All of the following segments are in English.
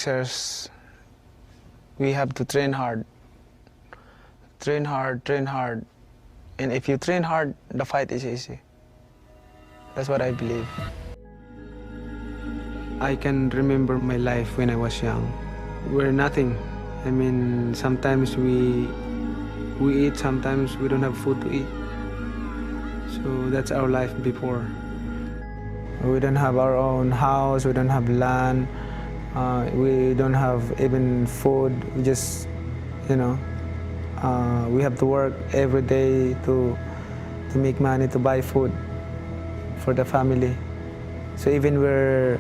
boxers, we have to train hard. Train hard, train hard. And if you train hard, the fight is easy. That's what I believe. I can remember my life when I was young. We're nothing. I mean, sometimes we eat, sometimes we don't have food to eat. So that's our life before. We don't have our own house, we don't have land, we don't have even food. We just, you know, we have to work every day to make money to buy food for the family. So even we're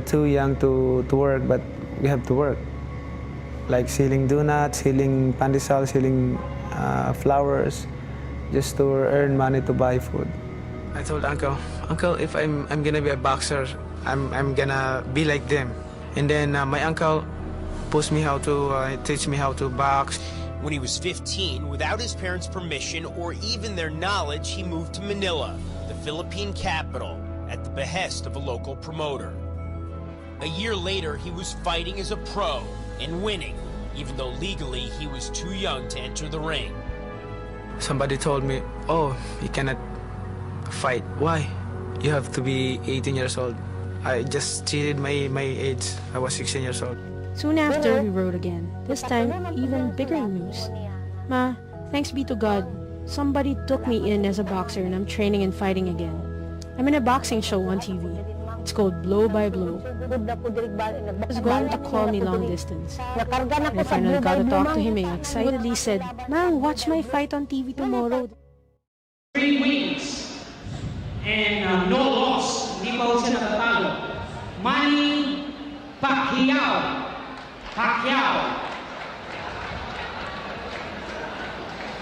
too young to work, but we have to work. Like selling donuts, selling pandesal, selling flowers, just to earn money to buy food. I told Uncle, if I'm gonna be a boxer, I'm gonna be like them. And then my uncle pushed me how to teach me how to box. When he was 15, without his parents' permission or even their knowledge, he moved to Manila, the Philippine capital, at the behest of a local promoter. A year later, he was fighting as a pro and winning, even though legally he was too young to enter the ring. Somebody told me, oh, you cannot fight. Why? You have to be 18 years old. I just cheated my age. I was 16 years old. Soon after, we rode again. This time, even bigger news. Ma, thanks be to God, somebody took me in as a boxer and I'm training and fighting again. I'm in a boxing show on TV. It's called Blow by Blow. He was going to call me long distance. I finally got to talk to him and excitedly said, Ma, watch my fight on TV tomorrow. 3 wins and no loss. Hindi pa ho siya natatalo. Manny Pacquiao.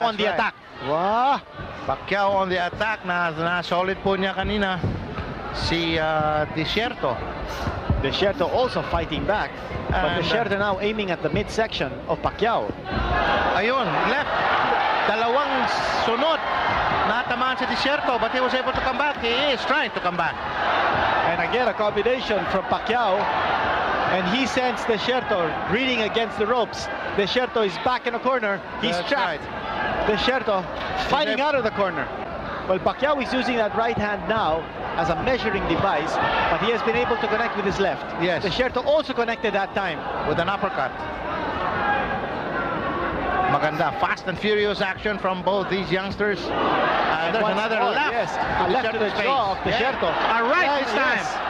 On the attack. Wow! Pacquiao on the attack. Na-solid po niya kanina si Desierto. Desierto also fighting back. But Desierto now aiming at the midsection of Pacquiao. Ayun, left. Dalawang sunod. Natamaan si Desierto, but he was able to come back. He is trying to come back. And again, a combination from Pacquiao. And he sends Desierto reading against the ropes. Desierto is back in the corner. He's trapped. Right. Desierto fighting out of the corner. Well, Pacquiao is using that right hand now as a measuring device, but he has been able to connect with his left. Yes. Desierto also connected that time with an uppercut. Maganda, fast and furious action from both these youngsters. And there's another left. Yes, a left to the jaw of Desierto. Yeah. All right, this time. Yes.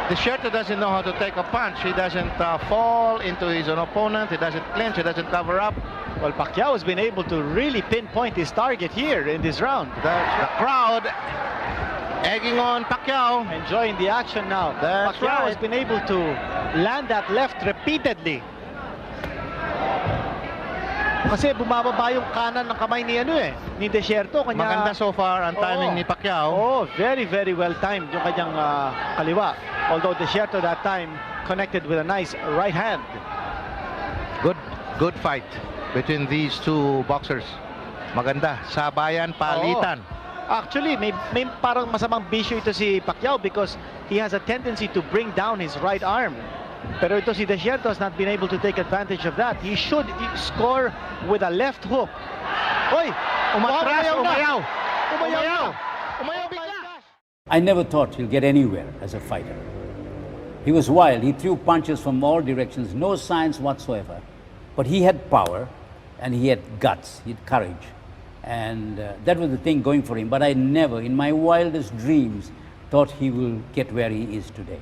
Desierto doesn't know how to take a punch. He doesn't fall into his own opponent. He doesn't clinch. He doesn't cover up. Well, Pacquiao has been able to really pinpoint his target here in this round. The crowd egging on Pacquiao. Enjoying the action now. Pacquiao has been able to land that left repeatedly. Kasi bumababa yung kanan ng kamay ni Desierto. Maganda so far ang timing ni Pacquiao. Oh, very, very well timed yung kanyang kaliwa. Although Desierto that time connected with a nice right hand. Good fight between these two boxers. Maganda. Sabayan, palitan. Actually, may parang masamang bisyo ito si Pacquiao because he has a tendency to bring down his right arm. Pero ito si Desierto has not been able to take advantage of that. He should score with a left hook. Oy! Umayaw! I never thought he'll get anywhere as a fighter. He was wild. He threw punches from all directions, no science whatsoever. But he had power, and he had guts, he had courage. And that was the thing going for him. But I never, in my wildest dreams, thought he will get where he is today.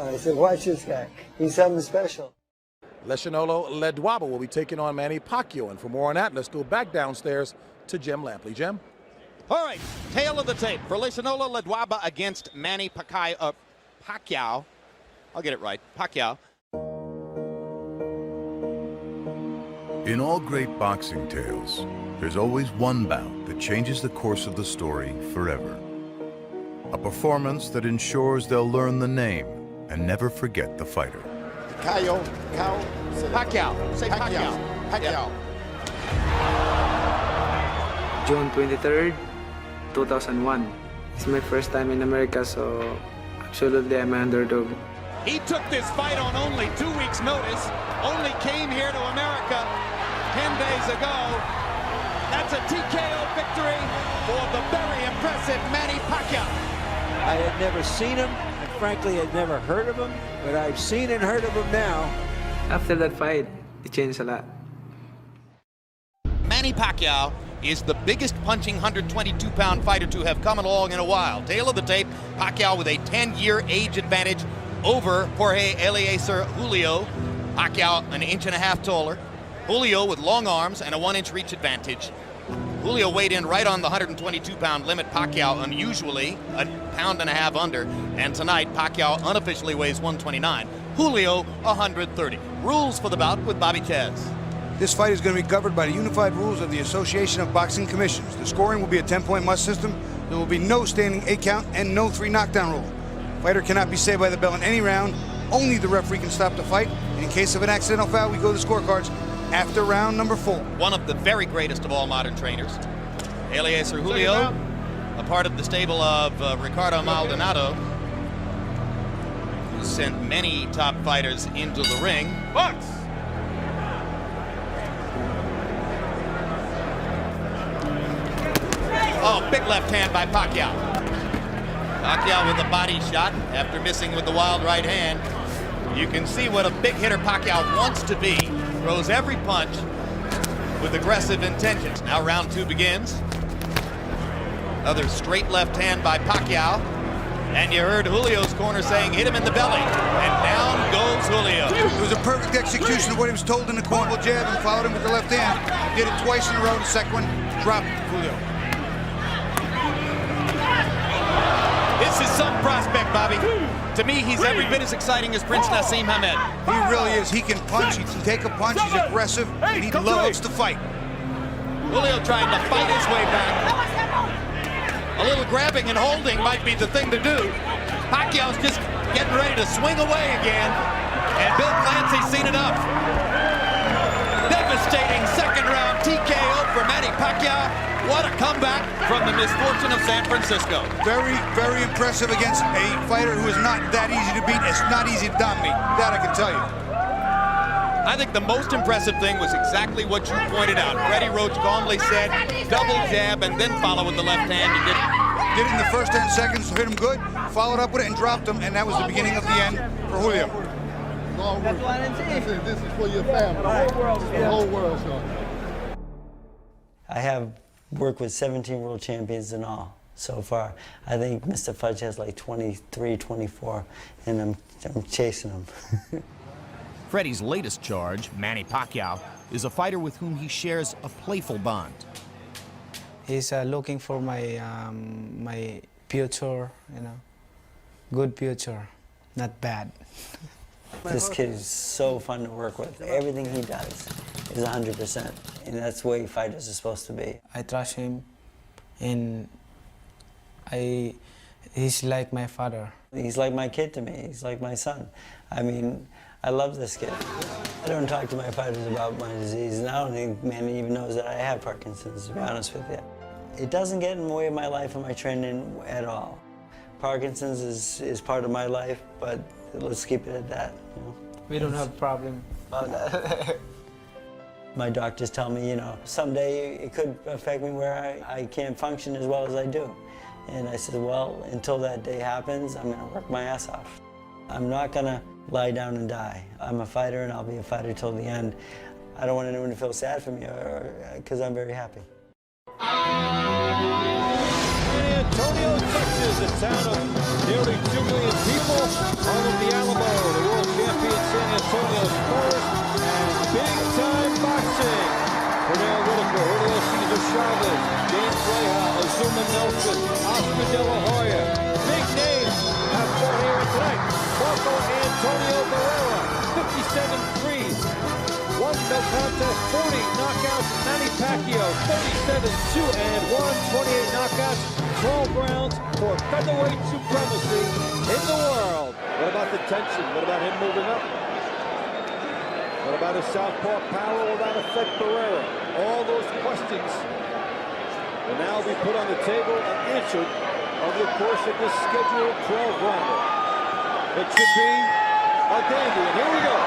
I said, watch this guy. He's something special. Leshanolo Ledwaba will be taking on Manny Pacquiao. And for more on that, let's go back downstairs to Jem Lampley. Jem? All right, tail of the tape for Leshanolo Ledwaba against Manny Pacquiao. I'll get it right. Pacquiao. In all great boxing tales, there's always one bout that changes the course of the story forever. A performance that ensures they'll learn the name and never forget the fighter. Pacquiao. Say Pacquiao. Pacquiao. June 23rd, 2001. It's my first time in America, so absolutely I'm an underdog. He took this fight on only 2 weeks' notice, only came here to America 10 days ago. That's a TKO victory for the very impressive Manny Pacquiao. I had never seen him, and frankly, had never heard of him, but I've seen and heard of him now. After that fight, it changed a lot. Manny Pacquiao is the biggest punching 122-pound fighter to have come along in a while. Tail of the tape, Pacquiao with a 10-year age advantage over Jorge Eliezer Julio. Pacquiao an inch and a half taller. Julio with long arms and a 1-inch reach advantage. Julio weighed in right on the 122-pound limit. Pacquiao unusually a pound and a half under. And tonight, Pacquiao unofficially weighs 129. Julio 130. Rules for the bout with Bobby Tez. This fight is going to be governed by the unified rules of the Association of Boxing Commissions. The scoring will be a 10-point must system. There will be no standing 8 count and no 3 knockdown rule. Fighter cannot be saved by the bell in any round. Only the referee can stop the fight. And in case of an accidental foul, we go to the scorecards after round number 4. One of the very greatest of all modern trainers, Eliezer Julio, a part of the stable of Ricardo Maldonado, who sent many top fighters into the ring. Box! Oh, big left hand by Pacquiao. Pacquiao with a body shot after missing with the wild right hand. You can see what a big hitter Pacquiao wants to be. Throws every punch with aggressive intentions. Now round 2 begins. Another straight left hand by Pacquiao. And you heard Julio's corner saying, hit him in the belly. And down goes Julio. It was a perfect execution of what he was told in the corner. Jab and followed him with the left hand. Did it twice in a row. The second one, dropped Julio. This is some prospect, Bobby. To me, he's every bit as exciting as Prince Nassim Hamed. He really is. He can punch. He can take a punch. He's aggressive. And he loves to fight. Julio trying to fight his way back. A little grabbing and holding might be the thing to do. Pacquiao's just getting ready to swing away again. And Bill Clancy's seen enough. Devastating second round TKO for Manny Pacquiao. What a comeback from the misfortune of San Francisco. Very, very impressive against a fighter who is not that easy to beat. It's not easy to dominate. That I can tell you. I think the most impressive thing was exactly what you pointed out. Freddie Roach calmly said, double jab and then follow with the left hand. He did it in the first 10 seconds, hit him good, followed up with it and dropped him, and that was the beginning of the end for Julio. This is for your family. The whole world, Sean. I have worked with 17 world champions in all so far. I think Mr. Fudge has like 23, 24, and I'm chasing him. Freddie's latest charge, Manny Pacquiao, is a fighter with whom he shares a playful bond. He's looking for my my future, good future, not bad. This kid is so fun to work with. Everything he does is 100%, and that's the way fighters are supposed to be. I trust him, and he's like my father. He's like my kid to me. He's like my son. I mean, I love this kid. I don't talk to my fighters about my disease, and I don't think Manny even knows that I have Parkinson's, to be honest with you. It doesn't get in the way of my life and my training at all. Parkinson's is part of my life, but let's keep it at that. We don't have a problem about that. My doctors tell me, someday it could affect me where I can't function as well as I do. And I said, well, until that day happens, I'm gonna work my ass off. I'm not gonna lie down and die. I'm a fighter and I'll be a fighter till the end. I don't want anyone to feel sad for me because I'm very happy. San Antonio, Texas, a town of nearly 2 million people, home of the Alamo De La Hoya. Big names have fought here tonight. Marco Antonio Barrera, 57 frees. 1 no contest, 40 knockouts. Manny Pacquiao, 37-2 and 1, 28 knockouts. 12 rounds for featherweight supremacy in the world. What about the tension? What about him moving up? What about his southpaw power? Will that affect Barrera? All those questions will now be put on the table and answered over the course of this scheduled 12-rounder. It should be a dandy, and here we go.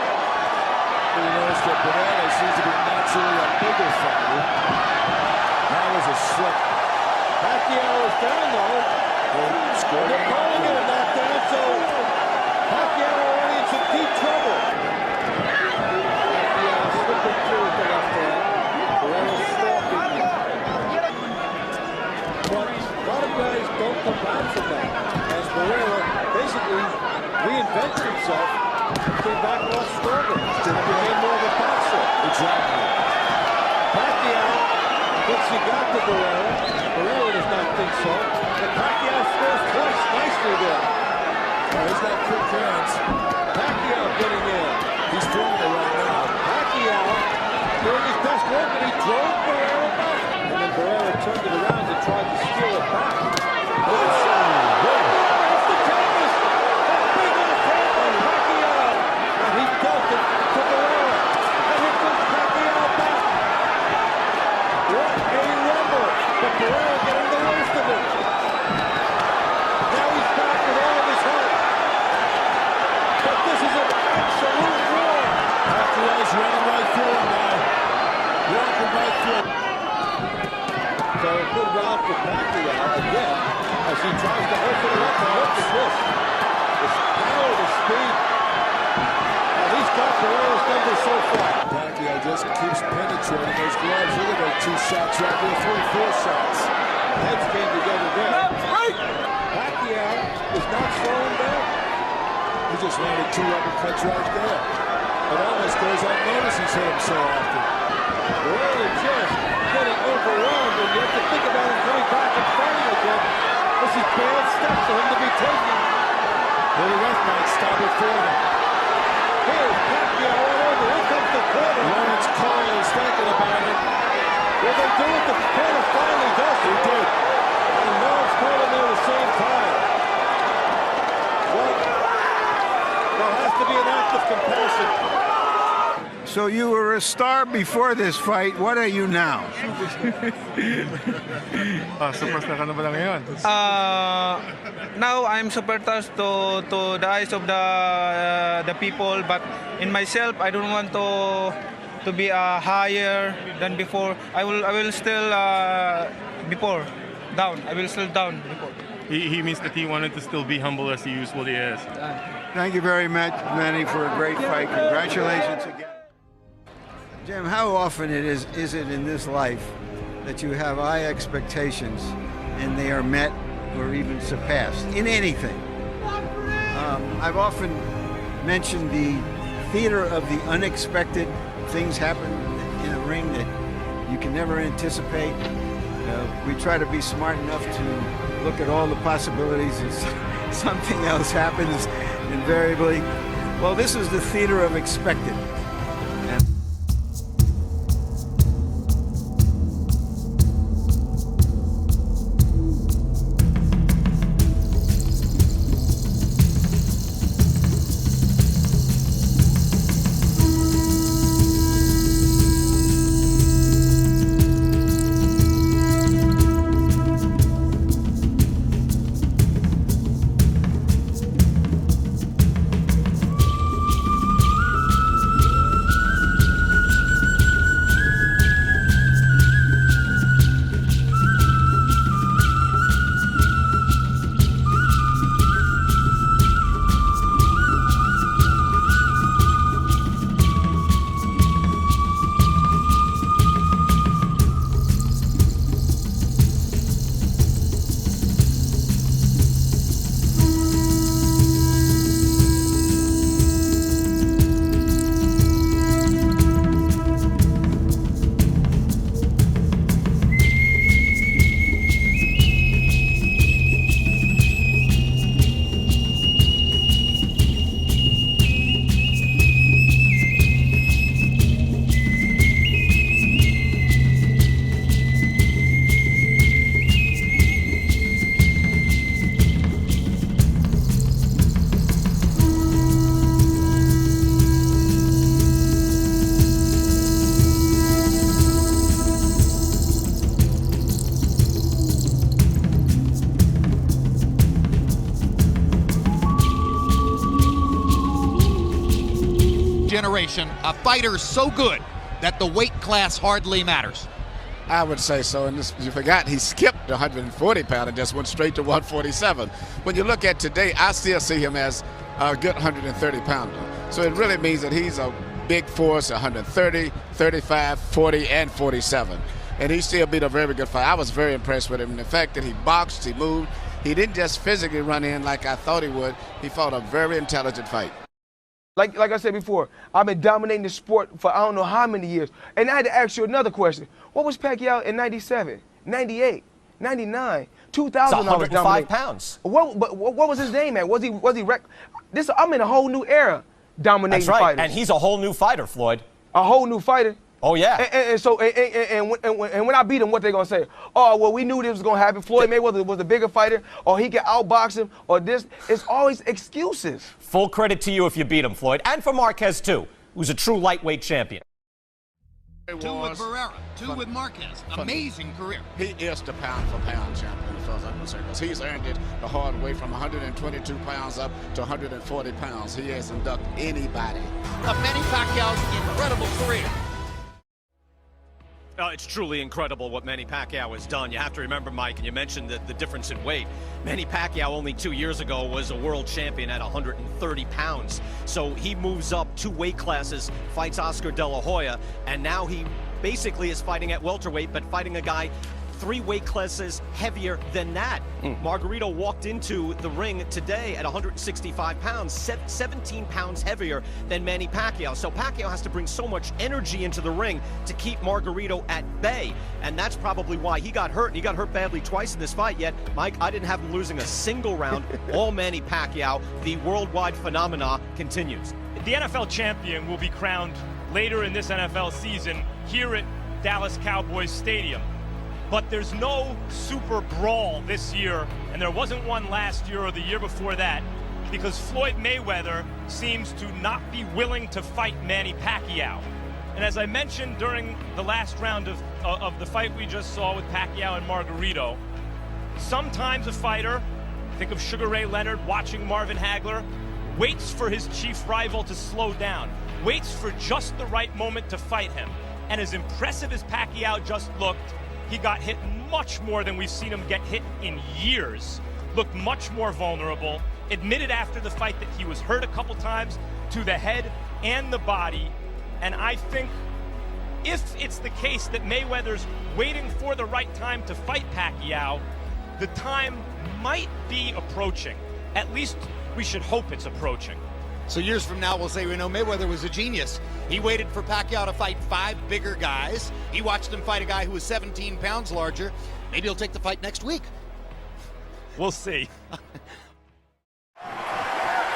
You notice that Barrera seems to be naturally a bigger fighter. That was a slip. Pacquiao is down, though. They're calling it a knockdown, so Pacquiao already in some deep trouble. Pacquiao slipping through with the left hand. Barrera stalking him. But a lot of guys don't come back from that. As Barrera basically reinvented himself, came back a lot stronger, and became more of a boxer. Exactly. Pacquiao thinks he got to Barrera. Barrera does not think so. But Pacquiao scores twice nicely there. He's got quick hands. Pacquiao getting in. He's throwing it right now. Pacquiao doing his best work, and he drove Barrera back. And then Barrera turned it around and tried to steal it back. It's the canvas. That big left hand by Pacquiao. And he dealt it to Barrera. And here comes Pacquiao back. What a rumble. But Barrera getting the worst of it. Now he's back with all of his heart. But this is an absolute war. Pacquiao's running right through him now. Walking right through him. So a good round for Pacquiao again as he tries to open it up. And look at this. This power, the speed. And he's got Barrera's number so far. Pacquiao just keeps penetrating those gloves. Look at those 2 shots right there, 3-4 shots. Heads came together there. Pacquiao is not slowing down. He just landed 2 uppercuts right there. It almost goes unnoticed he's hit him so often. Barrera just getting overwhelmed, and you have to think about him coming back and fighting again. This is bad stuff for him to be taking. Well, the ref might stop it for him. Here's Pacquiao all over. Here comes the corner. Lawrence Cole is thinking about it. Will they do it? The corner finally does it. He did. And Lawrence Cole in there at the same time. Well, there has to be an act of compassion. So you were a star before this fight. What are you now? Superstar ka na ba ngayon? Now I'm superstar to the eyes of the people, but in myself I don't want to be higher than before. I will still before down. I will still down before. He means that he wanted to still be humble as he usually is. Thank you very much, Manny, for a great fight. Congratulations again. Jim, how often is it in this life that you have high expectations and they are met or even surpassed in anything? I've often mentioned the theater of the unexpected. Things happen in a ring that you can never anticipate. We try to be smart enough to look at all the possibilities, and something else happens invariably. Well, this is the theater of expected. generation, a fighter so good that the weight class hardly matters? I would say so, and this, you forgot he skipped the 140 pound and just went straight to 147. When you look at today, I still see him as a good 130 pounder. So it really means that he's a big force, 130, 35, 40, and 47. And he still beat a very good fight. I was very impressed with him. And the fact that he boxed, he moved, he didn't just physically run in like I thought he would. He fought a very intelligent fight. Like I said before, I've been dominating the sport for I don't know how many years. And I had to ask you another question. What was Pacquiao in 97, 98, 99, 2000? It's 105 pounds. What was his name at? Was he I'm in a whole new era dominating That's right. fighters. And he's a whole new fighter, Floyd. A whole new fighter? Oh, yeah. And when I beat him, what they going to say? Oh, well, we knew this was going to happen. Floyd Mayweather was a bigger fighter, or he could outbox him, or this. It's always excuses. Full credit to you if you beat him, Floyd. And for Marquez, too, who's a true lightweight champion. 2 with Barrera, 2 with Marquez. Amazing career. He is the pound-for-pound champion, as far as I'm concerned, because he's earned it the hard way from 122 pounds up to 140 pounds. He hasn't ducked anybody. Manny Pacquiao's incredible career. It's truly incredible what Manny Pacquiao has done. You have to remember, Mike, and you mentioned the difference in weight. Manny Pacquiao only 2 years ago was a world champion at 130 pounds. So he moves up 2 weight classes, fights Oscar De La Hoya, and now he basically is fighting at welterweight, but fighting a guy 3 weight classes heavier than that. Margarito walked into the ring today at 165 pounds, 17 pounds heavier than Manny Pacquiao. So Pacquiao has to bring so much energy into the ring to keep Margarito at bay. And that's probably why he got hurt. And he got hurt badly twice in this fight, yet, Mike, I didn't have him losing a single round. All Manny Pacquiao. The worldwide phenomena continues. The NFL champion will be crowned later in this NFL season here at Dallas Cowboys Stadium. But there's no super brawl this year, and there wasn't one last year or the year before that, because Floyd Mayweather seems to not be willing to fight Manny Pacquiao. And as I mentioned during the last round of the fight we just saw with Pacquiao and Margarito, sometimes a fighter, think of Sugar Ray Leonard watching Marvin Hagler, waits for his chief rival to slow down, waits for just the right moment to fight him. And as impressive as Pacquiao just looked, he got hit much more than we've seen him get hit in years, looked much more vulnerable, admitted after the fight that he was hurt a couple times to the head and the body. And I think if it's the case that Mayweather's waiting for the right time to fight Pacquiao, the time might be approaching. At least we should hope it's approaching. So years from now, we'll say, you know, Mayweather was a genius. He waited for Pacquiao to fight 5 bigger guys. He watched him fight a guy who was 17 pounds larger. Maybe he'll take the fight next week. We'll see.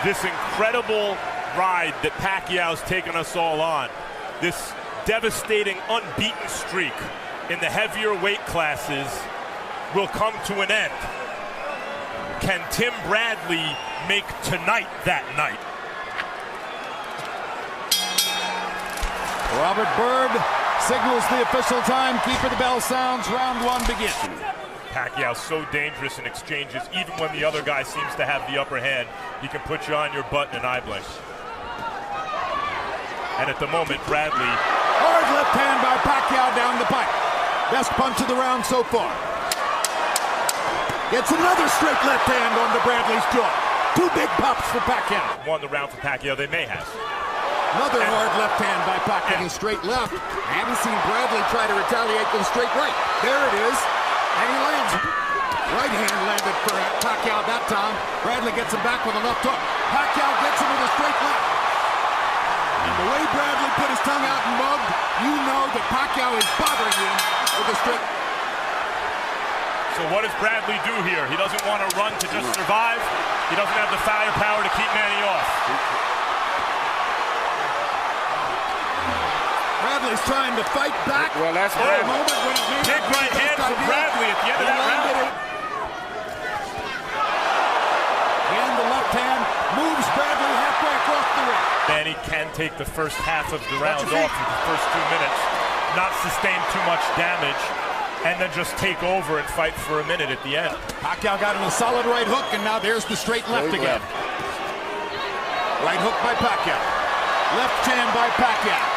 This incredible ride that Pacquiao's taken us all on, this devastating unbeaten streak in the heavier weight classes will come to an end. Can Tim Bradley make tonight that night? Robert Byrd signals the official timekeeper. The bell sounds. Round 1 begins. Pacquiao's so dangerous in exchanges. Even when the other guy seems to have the upper hand, he can put you on your butt in an eye blink. And at the moment, Bradley. Hard left hand by Pacquiao down the pipe. Best punch of the round so far. Gets another straight left hand onto Bradley's jaw. 2 big pops for Pacquiao. Won the round for Pacquiao. They may have. Another hard left hand by Pacquiao. Straight left. I haven't seen Bradley try to retaliate with a straight right. There it is. And he lands it. Right hand landed for Pacquiao that time. Bradley gets him back with a left hook. Pacquiao gets him with a straight left. And the way Bradley put his tongue out and mugged, you know that Pacquiao is bothering him with a straight. So what does Bradley do here? He doesn't want to run to just survive. He doesn't have the firepower to keep Manny off. Bradley's trying to fight back. Well, that's a moment when it made big right hand from Bradley at the end of that round. And the left hand moves Bradley halfway across the ring. Manny can take the first half of the round off with the first 2 minutes, not sustain too much damage, and then just take over and fight for a minute at the end. Pacquiao got him a solid right hook, and now there's the straight left again. Right hook by Pacquiao. Left jam by Pacquiao.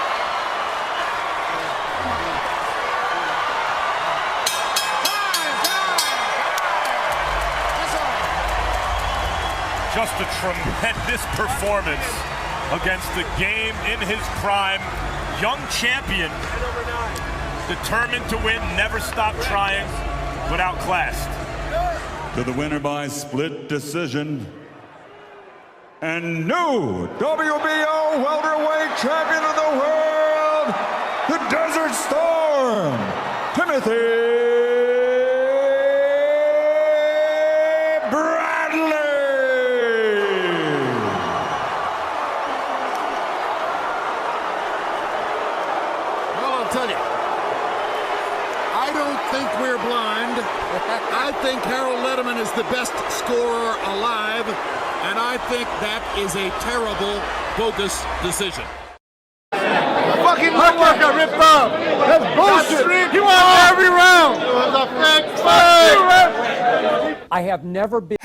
Just a tremendous performance against the game in his prime. Young champion, determined to win, never stopped trying, but outclassed. To the winner by split decision, and new WBO welterweight champion of the world, the Desert Storm, Timothy I think Harold Letterman is the best scorer alive, and I think that is a terrible, bogus decision. Fucking look got ripped off. That's bullshit. He won every round. It was a fake fight. I have never been.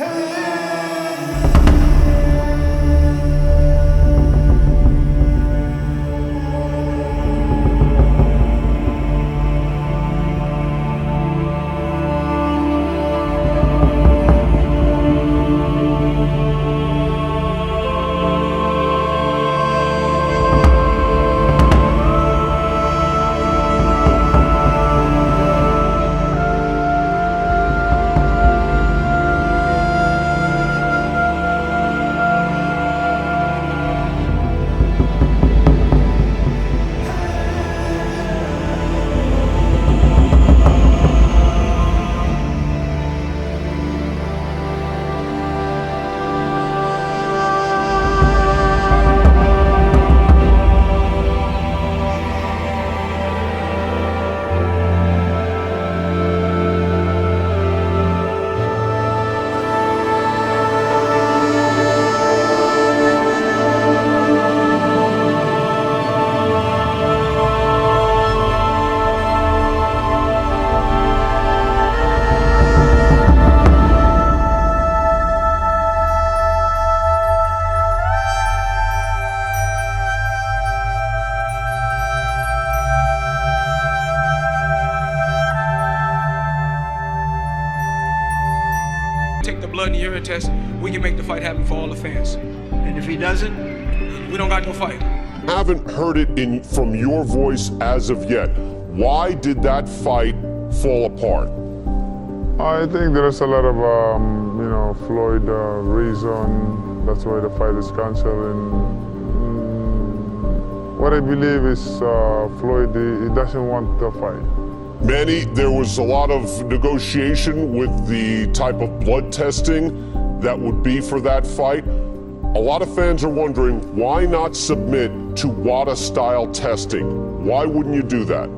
blood and urine test, we can make the fight happen for all the fans. And if he doesn't, we don't got no fight. Haven't heard it from your voice as of yet. Why did that fight fall apart? I think there's a lot of, Floyd reason. That's why the fight is canceled. And what I believe is Floyd, he doesn't want the fight. Manny, there was a lot of negotiation with the type of blood testing that would be for that fight. A lot of fans are wondering, why not submit to WADA-style testing? Why wouldn't you do that?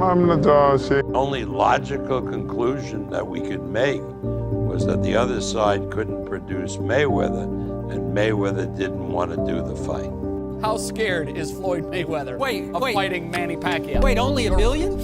I'm not saying. The only logical conclusion that we could make was that the other side couldn't produce Mayweather, and Mayweather didn't want to do the fight. How scared is Floyd Mayweather of fighting Manny Pacquiao? Wait, only $1 billion?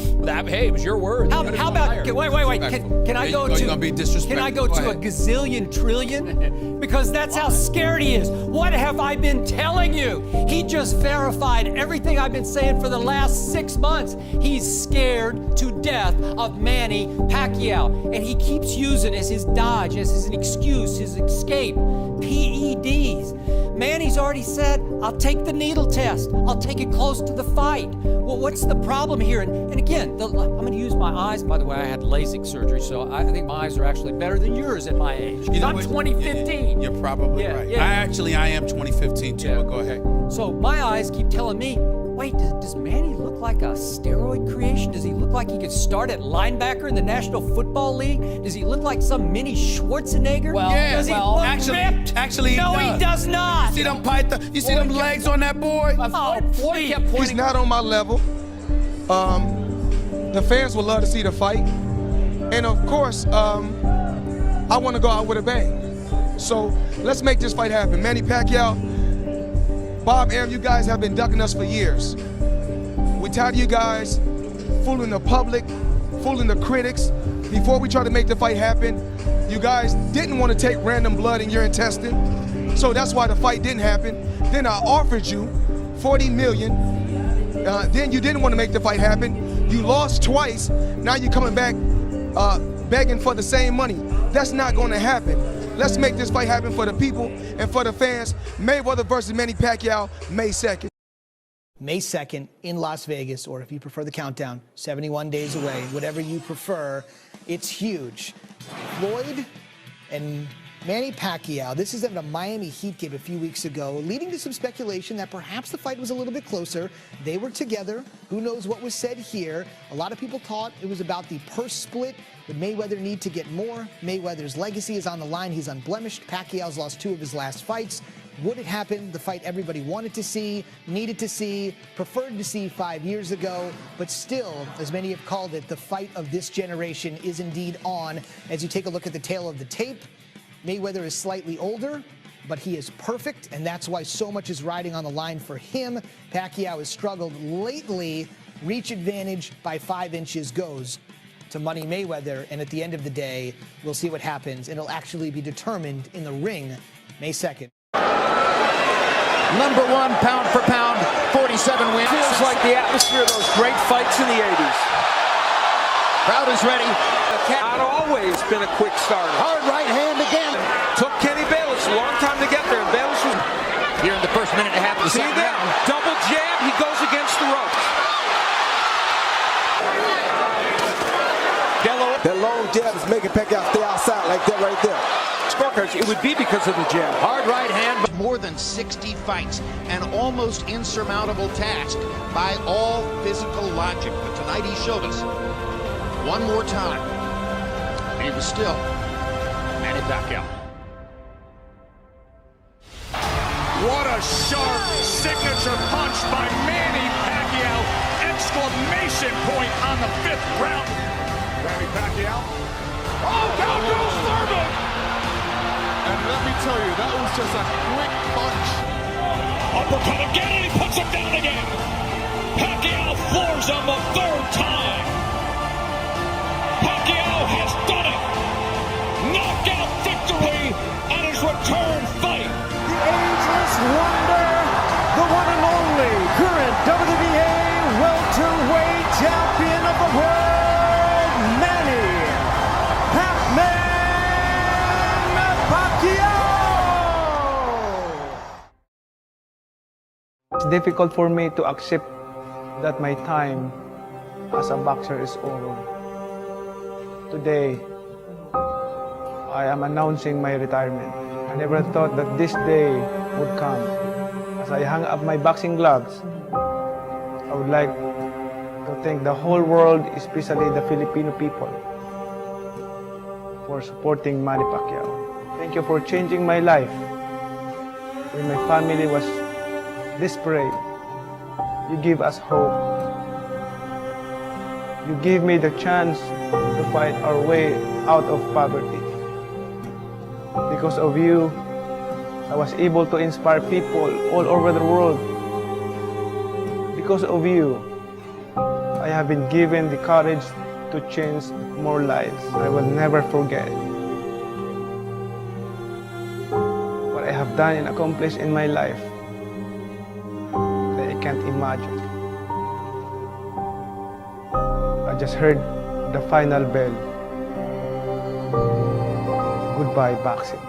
Hey, it was your word. How about? Wait. Can I go to? You're gonna be disrespectful. Can I go to a gazillion trillion? Because that's how scared he is. What have I been telling you? He just verified everything I've been saying for the last 6 months. He's scared to death of Manny Pacquiao, and he keeps using as his dodge, as his excuse, his escape, PEDs. Manny's already said, I'll take the needle test. I'll take it close to the fight. Well, what's the problem here? And again, I'm going to use my eyes. By the way, I had LASIK surgery, so I think my eyes are actually better than yours at my age. I'm 2015. You're probably right. Yeah. I am 2015 too, but go ahead. So my eyes keep telling me, wait, does Manny look like a steroid creation? Does he look like he could start at linebacker in the National Football League? Does he look like some mini Schwarzenegger? Well, does he look ripped? Actually, no, he does not. You see them python? You see them legs on that boy? He's not on my level. The fans would love to see the fight, and of course, I want to go out with a bang. So let's make this fight happen. Manny Pacquiao, Bob, Arum, you guys have been ducking us for years. We tired of you guys fooling the public, fooling the critics. Before we tried to make the fight happen, you guys didn't want to take random blood in your intestine, so that's why the fight didn't happen. Then I offered you $40 million. Then you didn't want to make the fight happen. You lost twice. Now you're coming back begging for the same money. That's not going to happen. Let's make this fight happen for the people and for the fans. Mayweather versus Manny Pacquiao, May 2nd. May 2nd in Las Vegas, or if you prefer the countdown, 71 days away, whatever you prefer. It's huge. Floyd and Manny Pacquiao, this is at a Miami Heat game a few weeks ago, leading to some speculation that perhaps the fight was a little bit closer. They were together. Who knows what was said here? A lot of people thought it was about the purse split. Would Mayweather need to get more? Mayweather's legacy is on the line. He's unblemished. Pacquiao's lost 2 of his last fights. Would it happen? The fight everybody wanted to see, needed to see, preferred to see 5 years ago. But still, as many have called it, the fight of this generation is indeed on. As you take a look at the tail of the tape, Mayweather is slightly older, but he is perfect, and that's why so much is riding on the line for him. Pacquiao has struggled lately. Reach advantage by 5 inches goes to Money Mayweather, and at the end of the day, we'll see what happens. It'll actually be determined in the ring May 2nd. Number 1 pound for pound, 47 wins. Feels like the atmosphere of those great fights in the 80s. Crowd is ready. Not always been a quick starter. Hard right hand again. Took Kenny Bayless a long time to get there. Bayless was here in the first minute and a half of the second round. Double jab. He goes against the ropes. That long jab is making Pacquiao stay outside like that right there. Scorecards, it would be because of the jab. Hard right hand. But more than 60 fights, an almost insurmountable task by all physical logic. But tonight he showed us one more time. He was still Manny Pacquiao. What a sharp signature punch by Manny Pacquiao. Exclamation point on the 5th round. Manny Pacquiao. Oh, down goes Thurman! And let me tell you, that was just a quick punch. Uppercut again, and he puts him down again. Pacquiao floors him a 3rd time. Pacquiao has done it. Knockout victory on his return fight. The ageless wonder, the one and only current WBA welterweight champion of the world, Manny Pacquiao. It's difficult for me to accept that my time as a boxer is over. Today, I am announcing my retirement. I never thought that this day would come. As I hang up my boxing gloves, I would like to thank the whole world, especially the Filipino people, for supporting Manny Pacquiao. Thank you for changing my life. When my family was desperate, you give us hope. You give me the chance to fight our way out of poverty. Because of you, I was able to inspire people all over the world. Because of you, I have been given the courage to change more lives. I will never forget what I have done and accomplished in my life that I can't imagine. I just heard the final bell. Goodbye, boxing.